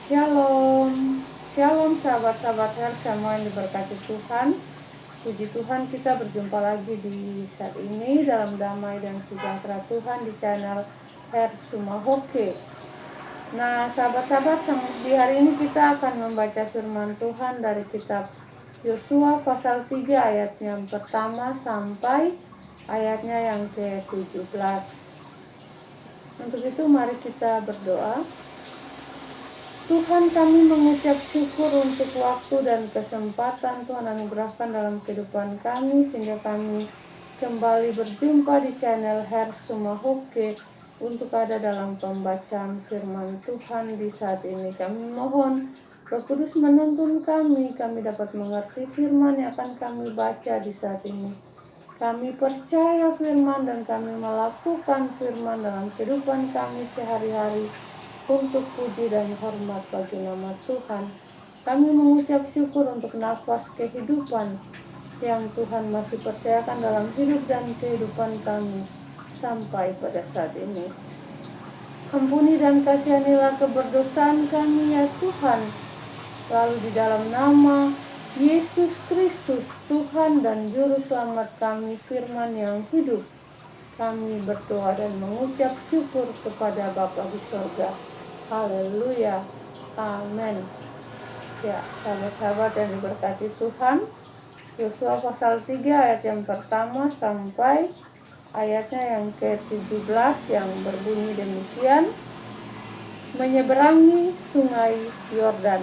Shalom, shalom sahabat-sahabat Her, semua yang diberkati Tuhan. Puji Tuhan, kita berjumpa lagi di saat ini dalam damai dan sejahtera Tuhan di channel Her Sumahoke. Nah, sahabat-sahabat, di hari ini kita akan membaca firman Tuhan dari kitab Yosua pasal 3 ayat yang pertama sampai ayatnya yang ke-17. Untuk itu mari kita berdoa. Tuhan, kami mengucap syukur untuk waktu dan kesempatan Tuhan anugerahkan dalam kehidupan kami, sehingga kami kembali berjumpa di channel Her Sumahoke untuk ada dalam pembacaan firman Tuhan di saat ini. Kami mohon Roh Kudus menuntun kami dapat mengerti firman yang akan kami baca di saat ini. Kami percaya firman dan kami melakukan firman dalam kehidupan kami sehari-hari untuk puji dan hormat bagi nama Tuhan. Kami mengucap syukur untuk nafas kehidupan yang Tuhan masih percayakan dalam hidup dan kehidupan kami sampai pada saat ini. Ampuni dan kasihanilah keberdosaan kami ya Tuhan. Lalu di dalam nama Yesus Kristus, Tuhan dan Juru Selamat kami, firman yang hidup, kami berdoa dan mengucap syukur kepada Bapa di surga. Haleluya, amin. Ya, sahabat-sahabat yang diberkati Tuhan, Yosua pasal 3 ayat yang pertama sampai ayatnya yang ke-17 yang berbunyi demikian. Menyeberangi sungai Yordan.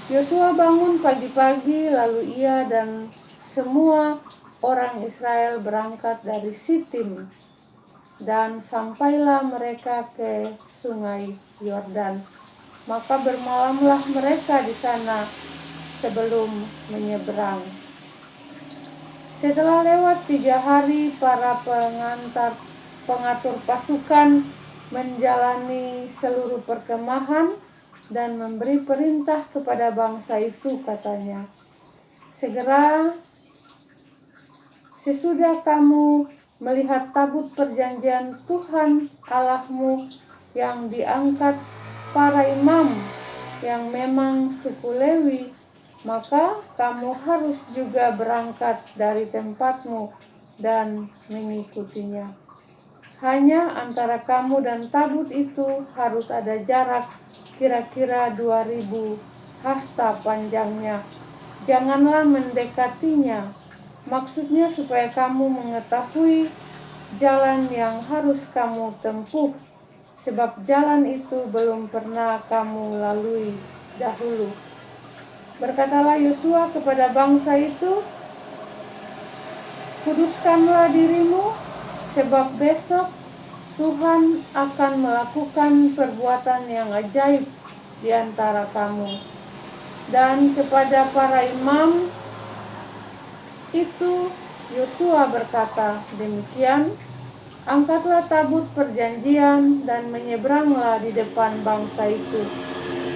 Yosua bangun pagi-pagi, lalu ia dan semua orang Israel berangkat dari Sitim, dan sampailah mereka ke sungai Yordan. Maka bermalamlah mereka di sana sebelum menyeberang. Setelah lewat 3 hari, para pengatur pasukan menjalani seluruh perkemahan dan memberi perintah kepada bangsa itu, katanya, sesudah kamu melihat tabut perjanjian Tuhan Allahmu yang diangkat para imam yang memang suku Lewi, maka kamu harus juga berangkat dari tempatmu dan mengikutinya. Hanya antara kamu dan tabut itu harus ada jarak kira-kira 2000 hasta panjangnya. Janganlah mendekatinya. Maksudnya supaya kamu mengetahui jalan yang harus kamu tempuh, sebab jalan itu belum pernah kamu lalui dahulu. Berkatalah Yosua kepada bangsa itu, kuduskanlah dirimu, sebab besok Tuhan akan melakukan perbuatan yang ajaib di antara kamu. Dan kepada para imam itu Yosua berkata demikian, angkatlah tabut perjanjian dan menyeberanglah di depan bangsa itu.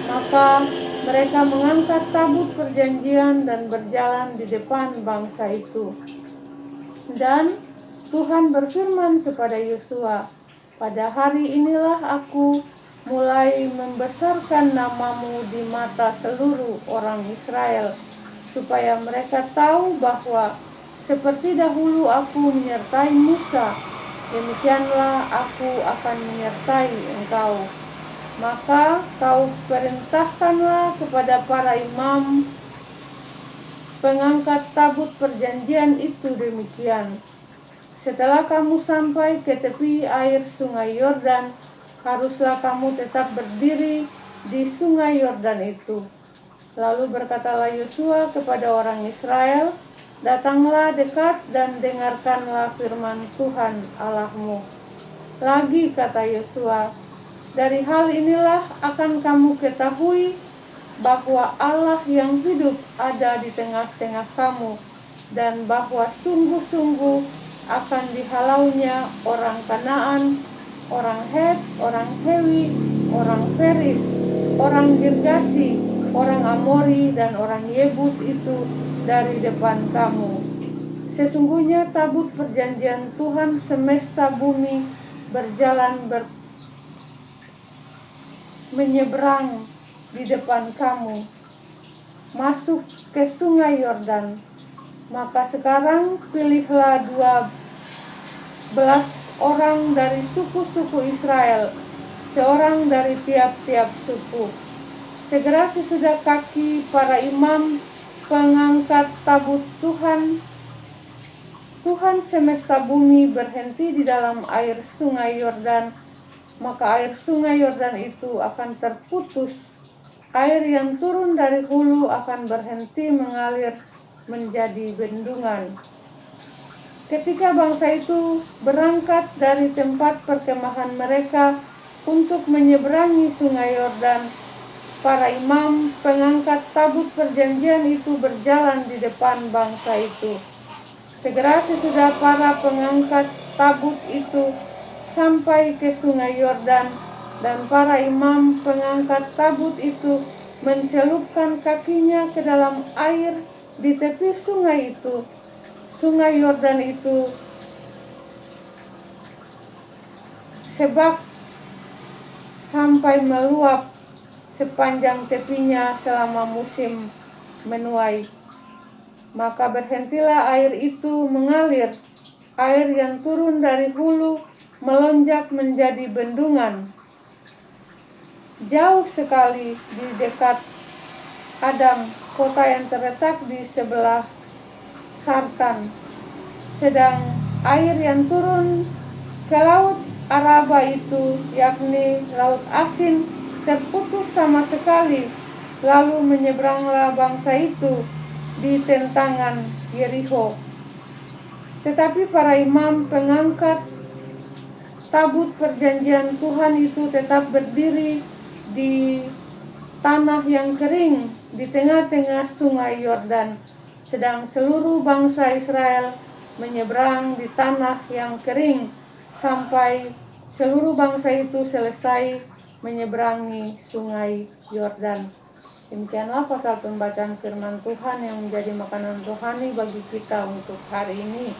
Maka mereka mengangkat tabut perjanjian dan berjalan di depan bangsa itu. Dan Tuhan berfirman kepada Yosua, pada hari inilah aku mulai membesarkan namamu di mata seluruh orang Israel, supaya mereka tahu bahwa seperti dahulu aku menyertai Musa, demikianlah aku akan menyertai engkau. Maka kau perintahkanlah kepada para imam pengangkat tabut perjanjian itu demikian. Setelah kamu sampai ke tepi air sungai Yordan, haruslah kamu tetap berdiri di sungai Yordan itu. Lalu berkatalah Yosua kepada orang Israel, datanglah dekat dan dengarkanlah firman Tuhan Allahmu. Lagi kata Yosua, dari hal inilah akan kamu ketahui bahwa Allah yang hidup ada di tengah-tengah kamu, dan bahwa sungguh-sungguh akan dihalaunya orang Kanaan, orang Het, orang Hewi, orang Feris, orang Girgasi, orang Amori, dan orang Yebus itu dari depan kamu. Sesungguhnya tabut perjanjian Tuhan semesta bumi berjalan menyeberang di depan kamu, masuk ke sungai Yordan. Maka sekarang pilihlah 12 orang dari suku-suku Israel, seorang dari tiap-tiap suku. Segera sesudah kaki para imam pengangkat tabut Tuhan semesta bumi berhenti di dalam air sungai Yordan, maka air sungai Yordan itu akan terputus. Air yang turun dari hulu akan berhenti mengalir menjadi bendungan. Ketika bangsa itu berangkat dari tempat perkemahan mereka untuk menyeberangi sungai Yordan, para imam pengangkat tabut perjanjian itu berjalan di depan bangsa itu. Segera sesudah para pengangkat tabut itu sampai ke sungai Yordan, dan para imam pengangkat tabut itu mencelupkan kakinya ke dalam air di tepi sungai itu, sungai Yordan itu sebab sampai meluap sepanjang tepinya selama musim menuai. Maka berhentilah air itu mengalir. Air yang turun dari hulu melonjak menjadi bendungan. Jauh sekali di dekat Adam, kota yang terletak di sebelah Sartan. Sedang air yang turun ke laut Araba itu, yakni laut asin, terputus sama sekali. Lalu menyeberanglah bangsa itu di tentangan Yerikho. Tetapi para imam pengangkat tabut perjanjian Tuhan itu tetap berdiri di tanah yang kering di tengah-tengah sungai Yordan, sedang seluruh bangsa Israel menyeberang di tanah yang kering sampai seluruh bangsa itu selesai menyeberangi sungai Yordan. Demikianlah pasal pembacaan firman Tuhan yang menjadi makanan rohani bagi kita untuk hari ini.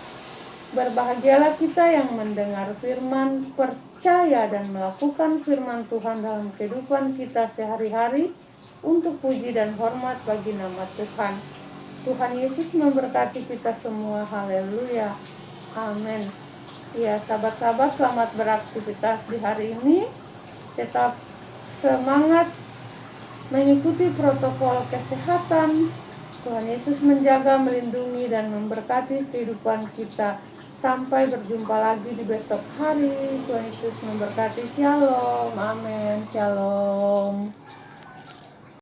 Berbahagialah kita yang mendengar firman, percaya dan melakukan firman Tuhan dalam kehidupan kita sehari-hari untuk puji dan hormat bagi nama Tuhan. Tuhan Yesus memberkati kita semua. Haleluya. Amin. Ya, sahabat-sahabat, selamat beraktivitas di hari ini. Tetap semangat mengikuti protokol kesehatan. Tuhan Yesus menjaga, melindungi, dan memberkati kehidupan kita. Sampai berjumpa lagi di besok hari. Tuhan Yesus memberkati. Shalom. Amin. Shalom.